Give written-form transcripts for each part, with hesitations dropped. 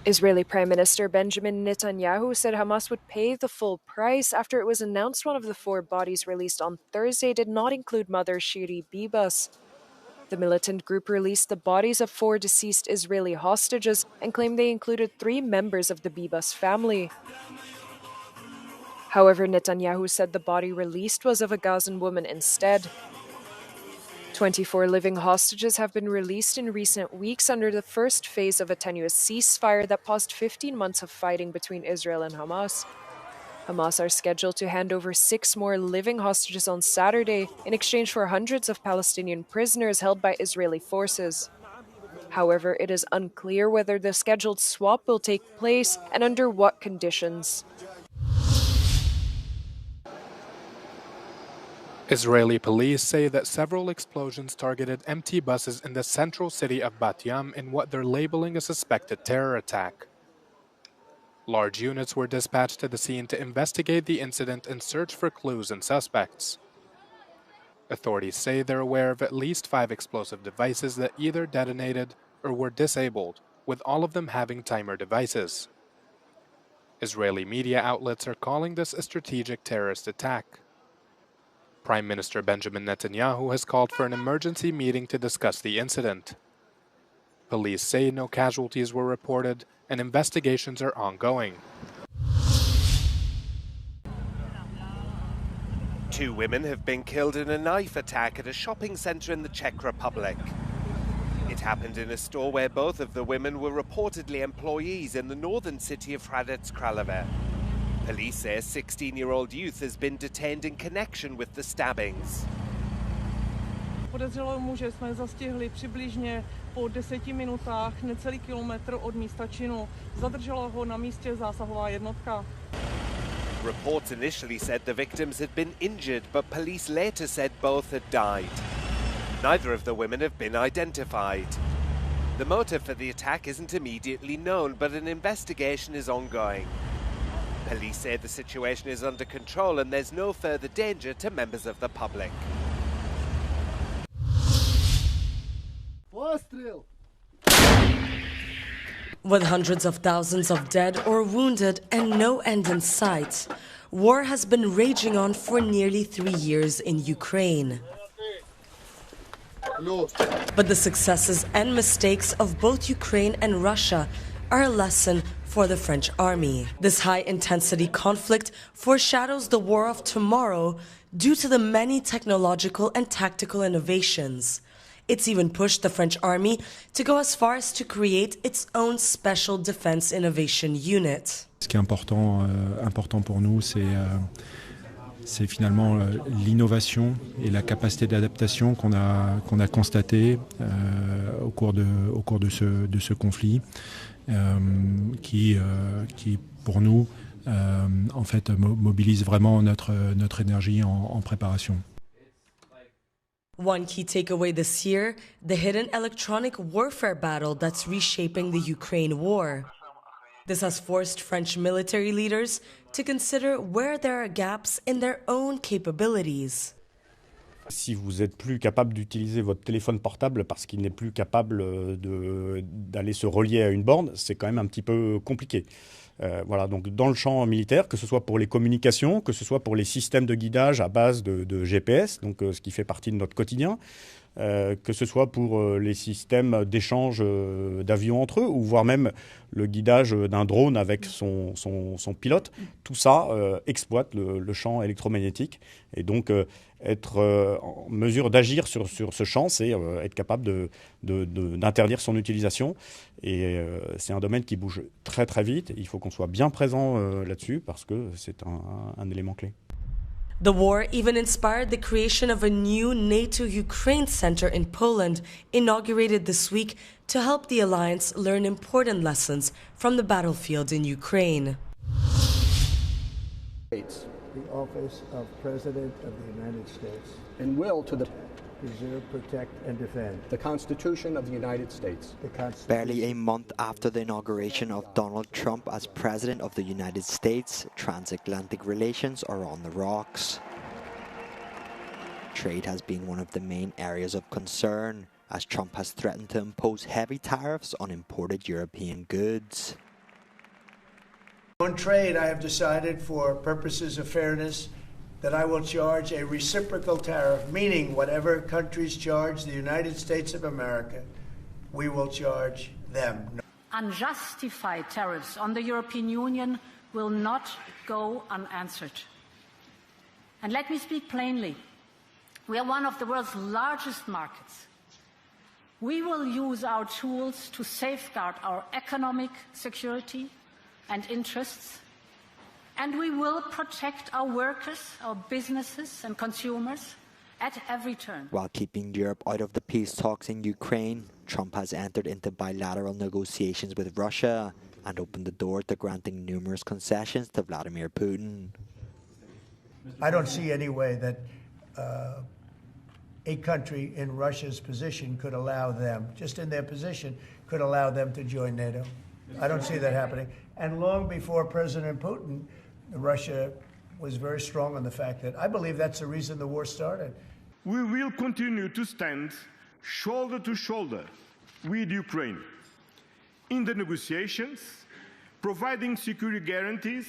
Israeli Prime Minister Benjamin Netanyahu said Hamas would pay the full price after it was announced one of the 4 bodies released on Thursday did not include mother Shiri Bibas. The militant group released the bodies of 4 deceased Israeli hostages and claimed they included 3 members of the Bibas family. However, Netanyahu said the body released was of a Gazan woman instead. 24 living hostages have been released in recent weeks under the first phase of a tenuous ceasefire that paused 15 months of fighting between Israel and Hamas. Hamas are scheduled to hand over 6 more living hostages on Saturday in exchange for hundreds of Palestinian prisoners held by Israeli forces. However, it is unclear whether the scheduled swap will take place and under what conditions. Israeli police say that several explosions targeted empty buses in the central city of Bat Yam in what they're labeling a suspected terror attack. Large units were dispatched to the scene to investigate the incident and search for clues and suspects. Authorities say they're aware of at least 5 explosive devices that either detonated or were disabled, with all of them having timer devices. Israeli media outlets are calling this a strategic terrorist attack. Prime Minister Benjamin Netanyahu has called for an emergency meeting to discuss the incident. Police say no casualties were reported and investigations are ongoing. 2 women have been killed in a knife attack at a shopping centre in the Czech Republic. It happened in a store where both of the women were reportedly employees in the northern city of Hradec Králové. Police say a 16-year-old youth has been detained in connection with the stabbings. Podezřelého muže jsme zastihli přibližně po 10 minutách necelý kilometr od místa činu. Zadržela ho na místě zásahová jednotka. Reports initially said the victims had been injured, but police later said both had died. Neither of the women have been identified. The motive for the attack isn't immediately known, but an investigation is ongoing. Police say the situation is under control and there's no further danger to members of the public. With hundreds of thousands of dead or wounded and no end in sight, war has been raging on for nearly 3 years in Ukraine. But the successes and mistakes of both Ukraine and Russia are a lesson for the French army. This high-intensity conflict foreshadows the war of tomorrow due to the many technological and tactical innovations. It's even pushed the French army to go as far as to create its own special defense innovation unit. Ce qui est important pour nous, c'est finalement l'innovation et la capacité d'adaptation qu'on a constatée au cours de ce conflit, qui pour nous en fait mobilise vraiment notre énergie en préparation. One key takeaway this year, the hidden electronic warfare battle that's reshaping the Ukraine war. This has forced French military leaders to consider where there are gaps in their own capabilities. Si vous êtes plus capable d'utiliser votre téléphone portable parce qu'il n'est plus capable d'aller se relier à une borne, c'est quand même un petit peu compliqué. Voilà, donc dans le champ militaire, que ce soit pour les communications, que ce soit pour les systèmes de guidage à base de GPS, donc ce qui fait partie de notre quotidien, que ce soit pour les systèmes d'échange d'avions entre eux, ou voire même le guidage d'un drone avec son pilote, tout ça exploite le champ électromagnétique. Et donc être en mesure d'agir sur ce champ, c'est être capable d'interdire son utilisation. Et c'est un domaine qui bouge très très vite. Il faut qu'on soit bien présent là-dessus parce que c'est un élément clé. The war even inspired the creation of a new NATO Ukraine Center in Poland, inaugurated this week to help the alliance learn important lessons from the battlefield in Ukraine. The office of President of the United States. And will to the preserve, protect, and defend the Constitution of the United States. Barely a month after the inauguration of Donald Trump as President of the United States, transatlantic relations are on the rocks. Trade has been one of the main areas of concern, as Trump has threatened to impose heavy tariffs on imported European goods. On trade, I have decided for purposes of fairness that I will charge a reciprocal tariff, meaning whatever countries charge the United States of America, we will charge them. Unjustified tariffs on the European Union will not go unanswered. And let me speak plainly. We are one of the world's largest markets. We will use our tools to safeguard our economic security and interests, and we will protect our workers, our businesses and consumers at every turn. While keeping Europe out of the peace talks in Ukraine, Trump has entered into bilateral negotiations with Russia and opened the door to granting numerous concessions to Vladimir Putin. I don't see any way that a country in Russia's position could allow them, just in their position, could allow them to join NATO. I don't see that happening. And long before President Putin, Russia was very strong on the fact that I believe that's the reason the war started. We will continue to stand shoulder to shoulder with Ukraine in the negotiations, providing security guarantees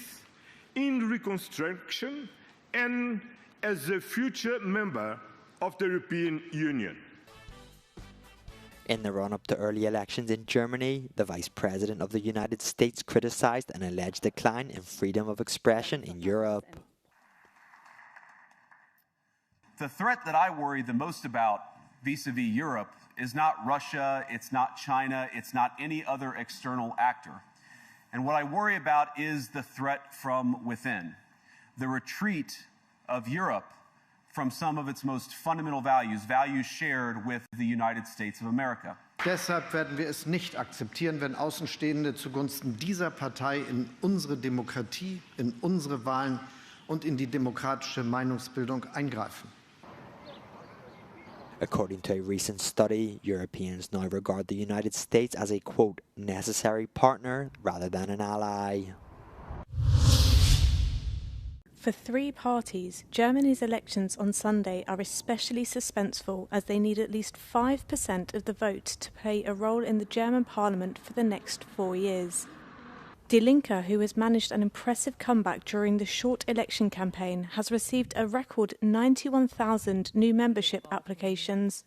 in reconstruction and as a future member of the European Union. In the run-up to early elections in Germany, the Vice President of the United States criticized an alleged decline in freedom of expression in Europe. The threat that I worry the most about vis-a-vis Europe is not Russia, it's not China, it's not any other external actor. And what I worry about is the threat from within, the retreat of Europe from some of its most fundamental values, values shared with the United States of America. Deshalb werden wir es nicht akzeptieren, wenn Außenstehende zugunsten dieser Partei in unsere Demokratie, in unsere Wahlen und in die demokratische Meinungsbildung eingreifen. According to a recent study, Europeans now regard the United States as a, quote, necessary partner rather than an ally. For three parties, Germany's elections on Sunday are especially suspenseful as they need at least 5% of the vote to play a role in the German parliament for the next 4 years. Die Linke, who has managed an impressive comeback during the short election campaign, has received a record 91,000 new membership applications.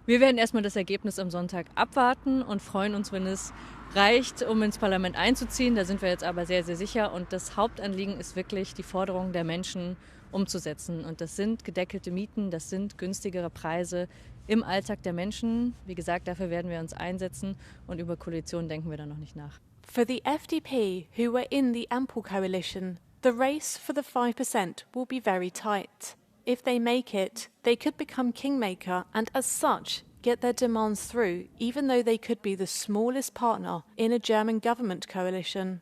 Wir werden erstmal das Ergebnis am Sonntag abwarten und freuen uns, wenn es reicht, um ins Parlament einzuziehen. Da sind wir jetzt aber sehr, sehr sicher. Und das Hauptanliegen ist wirklich, die Forderungen der Menschen umzusetzen. Und das sind gedeckelte Mieten, das sind günstigere Preise im Alltag der Menschen. Wie gesagt, dafür werden wir uns einsetzen und über Koalitionen denken wir da noch nicht nach. For the FDP, who were in the Ampel coalition, the race for the 5% will be very tight. If they make it, they could become kingmaker and as such get their demands through, even though they could be the smallest partner in a German government coalition.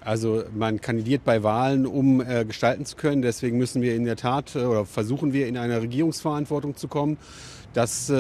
Also man kandidiert bei Wahlen, um gestalten zu können. Deswegen müssen wir in der Tat oder versuchen wir in eine Regierungsverantwortung zu kommen. Das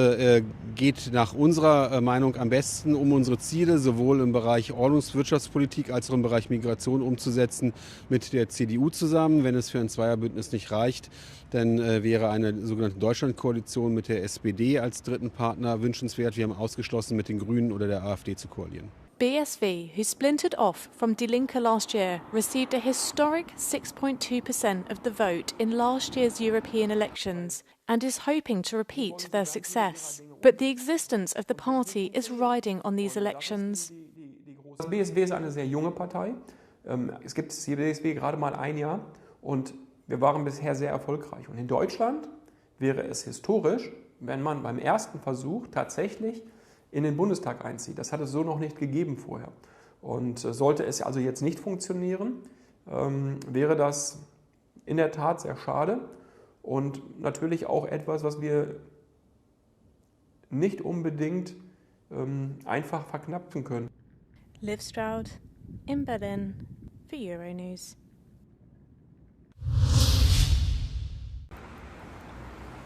geht nach unserer Meinung am besten, um unsere Ziele sowohl im Bereich Ordnungswirtschaftspolitik als auch im Bereich Migration umzusetzen mit der CDU zusammen. Wenn es für ein Zweierbündnis nicht reicht, dann wäre eine sogenannte Deutschlandkoalition mit der SPD als dritten Partner wünschenswert. Wir haben ausgeschlossen, mit den Grünen oder der AfD zu koalieren. BSV, who splintered off from Die Linke last year, received a historic 6.2% of the vote in last year's European elections and is hoping to repeat their success. But the existence of the party is riding on these elections. Das BSW ist eine sehr junge Partei. Es gibt die BSW gerade mal ein Jahr und wir waren bisher sehr erfolgreich. Und in Deutschland wäre es historisch, wenn man beim ersten Versuch tatsächlich in den Bundestag einzieht. Das hat es so noch nicht gegeben vorher. Und sollte es also jetzt nicht funktionieren, wäre das in der Tat sehr schade und natürlich auch etwas, was wir nicht unbedingt einfach verknappen können. Liv Stroud in Berlin for Euronews.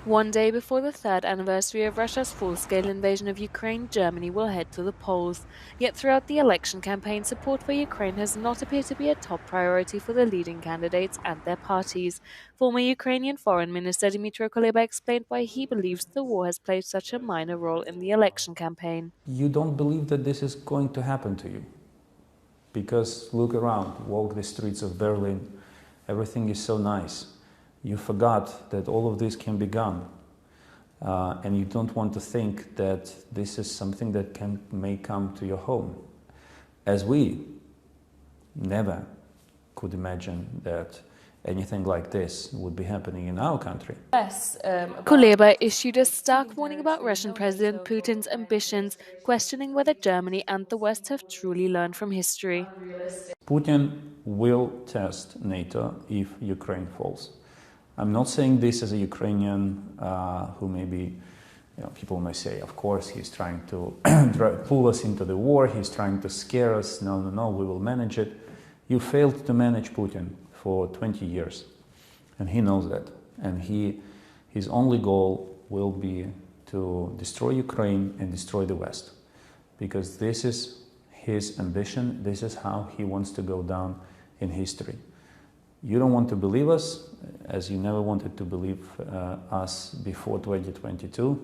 One day before the third anniversary of Russia's full-scale invasion of Ukraine, Germany will head to the polls. Yet throughout the election campaign, support for Ukraine has not appeared to be a top priority for the leading candidates and their parties. Former Ukrainian Foreign Minister Dmytro Kuleba explained why he believes the war has played such a minor role in the election campaign. You don't believe that this is going to happen to you? Because look around, walk the streets of Berlin, everything is so nice. You forgot that all of this can be gone. And you don't want to think that this is something that may come to your home. As we never could imagine that anything like this would be happening in our country. Kuleba issued a stark warning about Russian President Putin's ambitions, questioning whether Germany and the West have truly learned from history. Putin will test NATO if Ukraine falls. I'm not saying this as a Ukrainian who maybe, people may say, of course, he's trying to pull us into the war, he's trying to scare us. No, we will manage it. You failed to manage Putin for 20 years, and he knows that. And his only goal will be to destroy Ukraine and destroy the West, because this is his ambition, this is how he wants to go down in history. You don't want to believe us, as you never wanted to believe us before 2022.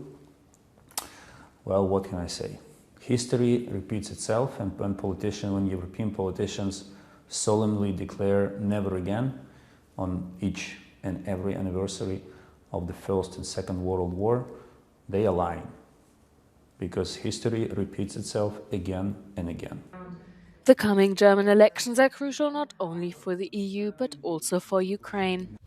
Well, what can I say? History repeats itself, and when European politicians solemnly declare never again on each and every anniversary of the First and Second World War, they are lying, because history repeats itself again and again. The coming German elections are crucial not only for the EU but also for Ukraine.